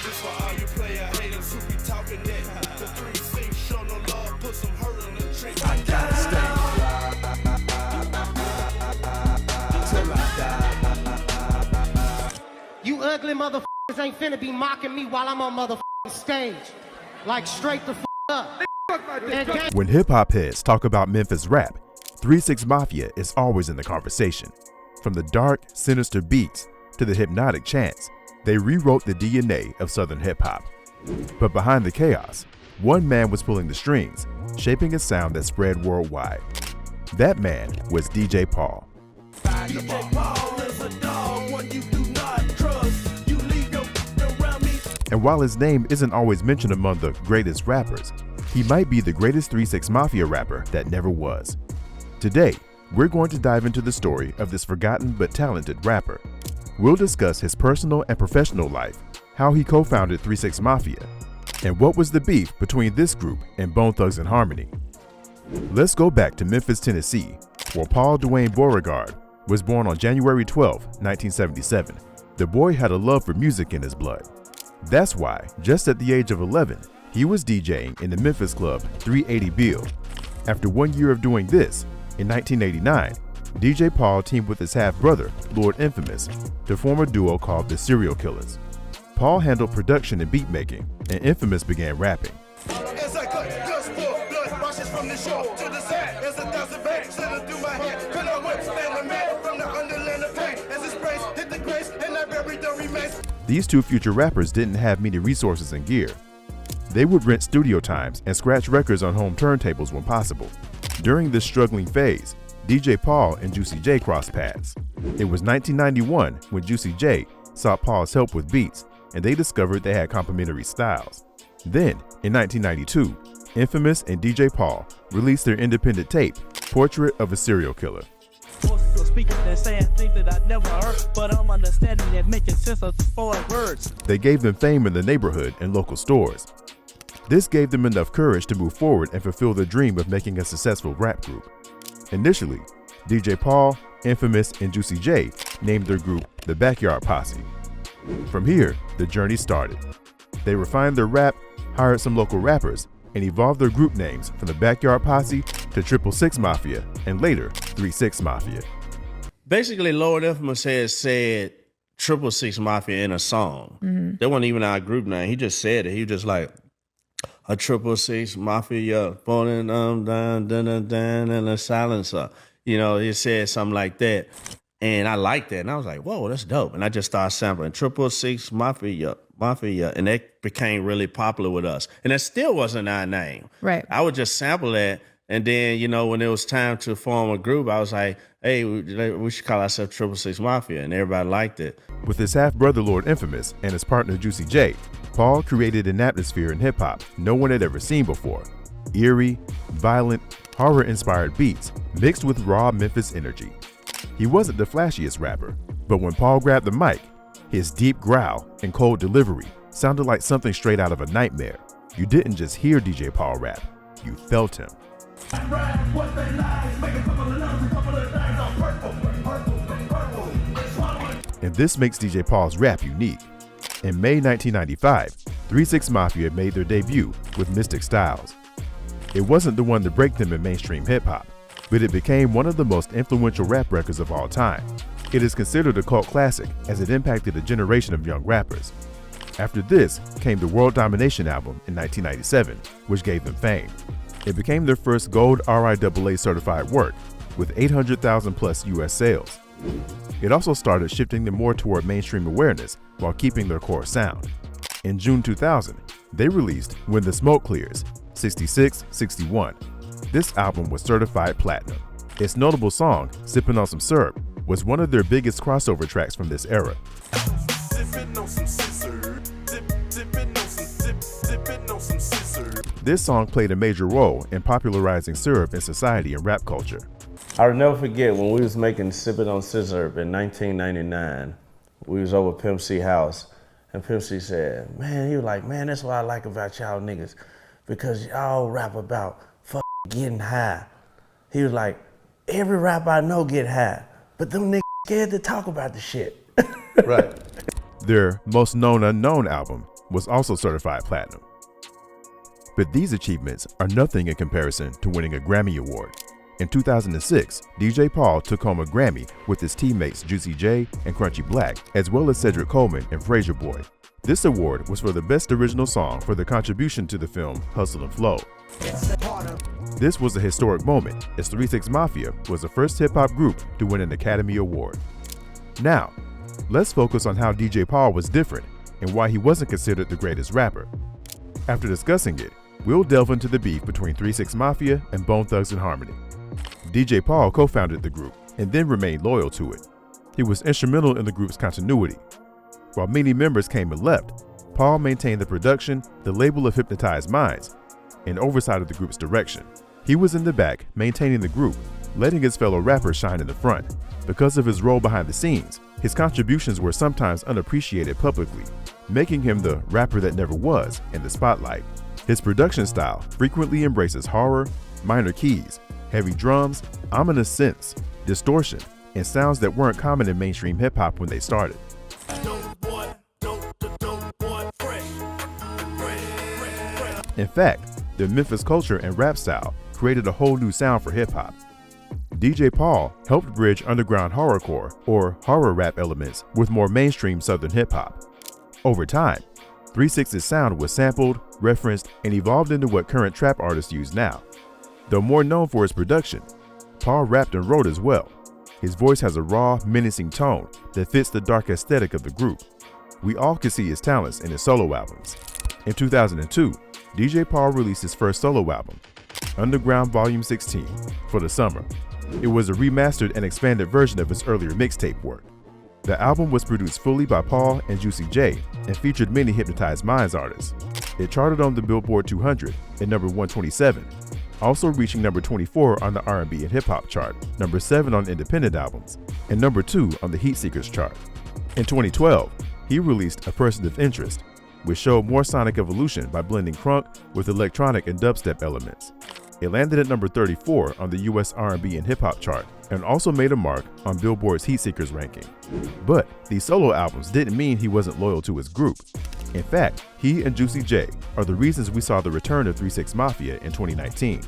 This for all you player haters who be talking that. The 3-6 show no love, put some hurt on the trick. I gotta stay till I die. You ugly motherfuckers ain't finna be mocking me while I'm on motherfucking stage. Like straight the up. When hip-hop heads talk about Memphis rap, 3-6 Mafia is always in the conversation. From the dark, sinister beats to the hypnotic chants, they rewrote the DNA of Southern hip-hop. But behind the chaos, one man was pulling the strings, shaping a sound that spread worldwide. That man was DJ Paul. DJ Paul is a dog, one you do not trust. You leave your around me. And while his name isn't always mentioned among the greatest rappers, he might be the greatest 3-6 Mafia rapper that never was. Today, we're going to dive into the story of this forgotten but talented rapper. We'll discuss his personal and professional life, how he co-founded 3-6 Mafia, and what was the beef between this group and Bone Thugs and Harmony. Let's go back to Memphis, Tennessee, where Paul Dwayne Beauregard was born on January 12, 1977. The boy had a love for music in his blood. That's why, just at the age of 11, he was DJing in the Memphis club 380 Bill. After 1 year of doing this, in 1989, DJ Paul teamed with his half-brother, Lord Infamous, to form a duo called the Serial Killers. Paul handled production and beat making, and Infamous began rapping. As I cut dust for blood washes from the shore to the side, as 1,000 veins slid through my head. Could I withstand the man from the underland of pain? As his praise hit the grace, and I buried the remains. These two future rappers didn't have many resources and gear. They would rent studio times and scratch records on home turntables when possible. During this struggling phase, DJ Paul and Juicy J crossed paths. It was 1991 when Juicy J sought Paul's help with beats, and they discovered they had complementary styles. Then, in 1992, Infamous and DJ Paul released their independent tape, Portrait of a Serial Killer. They gave them fame in the neighborhood and local stores. This gave them enough courage to move forward and fulfill their dream of making a successful rap group. Initially, DJ Paul, Infamous, and Juicy J named their group the Backyard Posse. From here, the journey started. They refined their rap, hired some local rappers, and evolved their group names from the Backyard Posse to 666 Mafia and later 3-6 Mafia. Basically, Lord Infamous has said 666 Mafia in a song. Mm-hmm. That wasn't even our group name. He just said it. He was just like, a 666 Mafia, born and down, and a silencer. You know, he said something like that. And I liked that. And I was like, whoa, that's dope. And I just started sampling 666 Mafia, and that became really popular with us. And that still wasn't our name. Right. I would just sample that. And then, you know, when it was time to form a group, I was like, hey, we should call ourselves 666 Mafia. And everybody liked it. With his half-brother Lord Infamous and his partner Juicy J, Paul created an atmosphere in hip-hop no one had ever seen before. Eerie, violent, horror-inspired beats mixed with raw Memphis energy. He wasn't the flashiest rapper, but when Paul grabbed the mic, his deep growl and cold delivery sounded like something straight out of a nightmare. You didn't just hear DJ Paul rap, you felt him. And this makes DJ Paul's rap unique. In May 1995, 3-6 Mafia made their debut with Mystic Styles. It wasn't the one to break them in mainstream hip-hop, but it became one of the most influential rap records of all time. It is considered a cult classic as it impacted a generation of young rappers. After this came the World Domination album in 1997, which gave them fame. It became their first gold RIAA certified work, with 800,000 plus US sales. It also started shifting them more toward mainstream awareness while keeping their core sound. In June 2000, they released When the Smoke Clears, 66-61. This album was certified platinum. Its notable song, Sippin' on Some Syrup, was one of their biggest crossover tracks from this era. This song played a major role in popularizing syrup in society and rap culture. I'll never forget when we was making Sippin' on Syrup in 1999. We was over Pimp C house, and Pimp C said, man, he was like, man, that's what I like about y'all niggas, because y'all rap about getting high. He was like, every rapper I know get high, but them niggas scared to talk about the shit. Right. Their most known unknown album, was also certified platinum. But these achievements are nothing in comparison to winning a Grammy Award. In 2006, DJ Paul took home a Grammy with his teammates Juicy J and Crunchy Black, as well as Cedric Coleman and Frasier Boy. This award was for the best original song for their contribution to the film Hustle and Flow. This was a historic moment, as 3 6 Mafia was the first hip-hop group to win an Academy Award. Now, let's focus on how DJ Paul was different and why he wasn't considered the greatest rapper. After discussing it, we'll delve into the beef between 3 6 Mafia and Bone Thugs-n-Harmony. DJ Paul co-founded the group and then remained loyal to it. He was instrumental in the group's continuity. While many members came and left, Paul maintained the production, the label of Hypnotized Minds, and oversight of the group's direction. He was in the back, maintaining the group, letting his fellow rappers shine in the front. Because of his role behind the scenes, his contributions were sometimes unappreciated publicly, making him the rapper that never was in the spotlight. His production style frequently embraces horror, minor keys, heavy drums, ominous synths, distortion, and sounds that weren't common in mainstream hip-hop when they started. In fact, the Memphis culture and rap style created a whole new sound for hip-hop. DJ Paul helped bridge underground horrorcore or horror rap elements with more mainstream southern hip-hop. Over time, 3 6's sound was sampled, referenced, and evolved into what current trap artists use now. Though more known for his production, Paul rapped and wrote as well. His voice has a raw, menacing tone that fits the dark aesthetic of the group. We all can see his talents in his solo albums. In 2002, DJ Paul released his first solo album, Underground Volume 16, for the summer. It was a remastered and expanded version of his earlier mixtape work. The album was produced fully by Paul and Juicy J and featured many Hypnotized Minds artists. It charted on the Billboard 200 at number 127, also reaching number 24 on the R&B and hip hop chart, number 7 on independent albums, and number 2 on the Heat Seekers chart. In 2012, he released A Person of Interest, which showed more sonic evolution by blending crunk with electronic and dubstep elements. It landed at number 34 on the US R&B and hip hop chart and also made a mark on Billboard's Heat Seekers ranking. But these solo albums didn't mean he wasn't loyal to his group. In fact, he and Juicy J are the reasons we saw the return of 3 6 Mafia in 2019.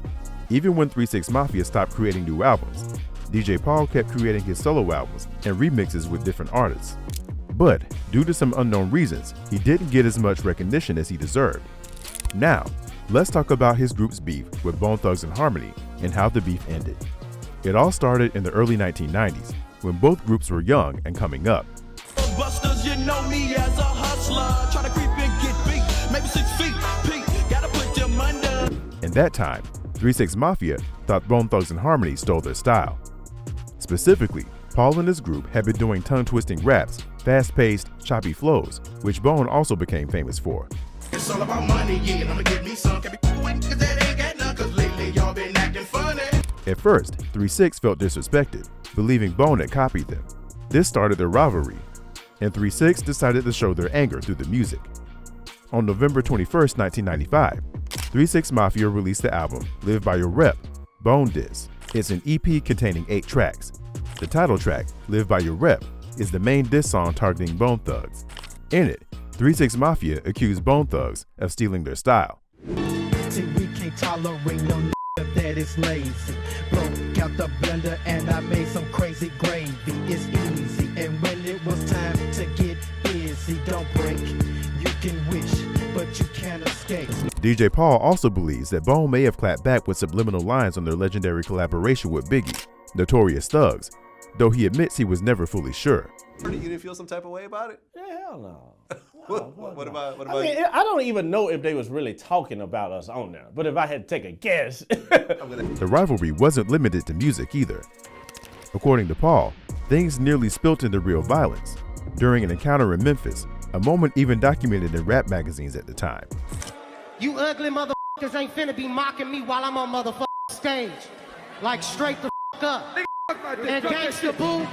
Even when 3 6 Mafia stopped creating new albums, DJ Paul kept creating his solo albums and remixes with different artists. But due to some unknown reasons, he didn't get as much recognition as he deserved. Now, let's talk about his group's beef with Bone Thugs-n-Harmony and how the beef ended. It all started in the early 1990s, when both groups were young and coming up. Busters, you know me as a hustler. Try to creep and get beat, maybe 6 feet. Pete, gotta put them under. In that time, 3 6 Mafia thought Bone Thugs-n-Harmony stole their style. Specifically, Paul and his group had been doing tongue-twisting raps, fast-paced, choppy flows, which Bone also became famous for. It's all about money, yeah, and I'ma get me some. Can't be doing cause that ain't got none, cause lately y'all been acting funny. At first, 3 6 felt disrespected, believing Bone had copied them. This started their rivalry, and 3 6 decided to show their anger through the music. On November 21st, 1995, 3 6 Mafia released the album Live By Your Rep, Bone Diss. It's an EP containing 8 tracks. The title track, Live By Your Rep, is the main diss song targeting Bone Thugs. In it, 3 6 Mafia accused Bone Thugs of stealing their style. We can't tolerate no that is lazy. Broke out the blender and I made some crazy gravy. It's easy, and when it was time to get busy, don't break. You can wish, but you can't escape. DJ Paul also believes that Bone may have clapped back with subliminal lines on their legendary collaboration with Biggie, Notorious Thugs, though he admits he was never fully sure. You didn't feel some type of way about it? Yeah, hell no. What about I mean, I don't even know if they was really talking about us on there, but if I had to take a guess. The rivalry wasn't limited to music either. According to Paul, things nearly spilt into real violence during an encounter in Memphis, a moment even documented in rap magazines at the time. You ugly motherfuckers ain't finna be mocking me while I'm on motherfucking stage. Like straight the fuck up. And gangsta boo.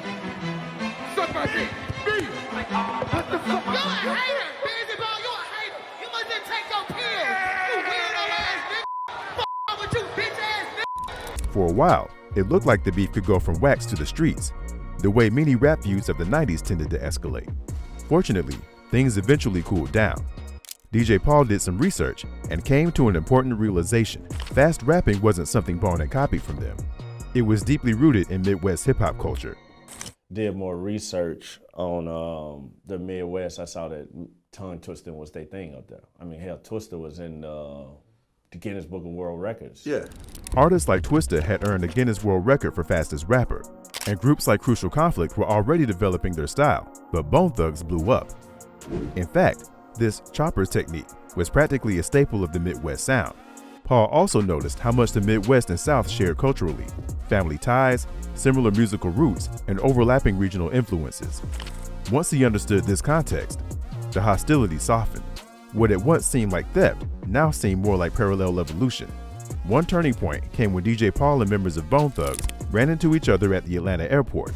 Suck my dick, me. What the fuck? You're a hater, busy ball. You're a hater. You must just take your pills. You weirdo ass nigga. Fuck with you, bitch ass nigga. For a while, it looked like the beef could go from wax to the streets, the way many rap feuds of the 90s tended to escalate. Fortunately, things eventually cooled down. DJ Paul did some research and came to an important realization. Fast rapping wasn't something Bone had copied from them. It was deeply rooted in Midwest hip-hop culture. Did more research on the Midwest. I saw that tongue twisting was their thing up there. I mean, hell, Twister was in the Guinness Book of World Records. Yeah. Artists like Twista had earned a Guinness World Record for fastest rapper, and groups like Crucial Conflict were already developing their style, but Bone Thugs blew up. In fact, this choppers technique was practically a staple of the Midwest sound. Paul also noticed how much the Midwest and South shared culturally: family ties, similar musical roots, and overlapping regional influences. Once he understood this context, the hostility softened. What at once seemed like theft now seemed more like parallel evolution. One turning point came when DJ Paul and members of Bone Thugs ran into each other at the Atlanta airport,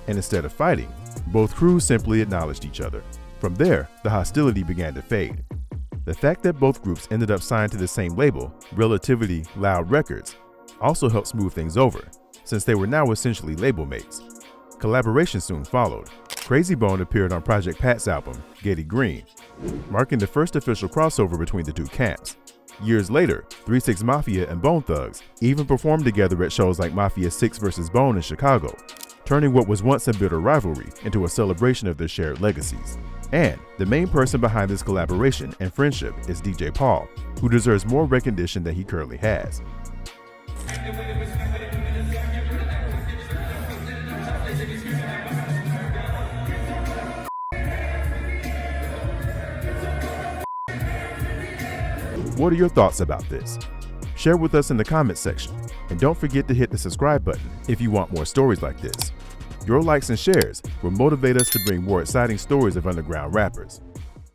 and instead of fighting, both crews simply acknowledged each other. From there, the hostility began to fade. The fact that both groups ended up signed to the same label, Relativity Loud Records, also helped smooth things over, since they were now essentially label mates. Collaboration soon followed. Crazy Bone appeared on Project Pat's album, Getty Green, marking the first official crossover between the two camps. Years later, 3 6 Mafia and Bone Thugs even performed together at shows like Mafia 6 vs. Bone in Chicago, turning what was once a bitter rivalry into a celebration of their shared legacies. And the main person behind this collaboration and friendship is DJ Paul, who deserves more recognition than he currently has. What are your thoughts about this? Share with us in the comments section, and don't forget to hit the subscribe button if you want more stories like this. Your likes and shares will motivate us to bring more exciting stories of underground rappers.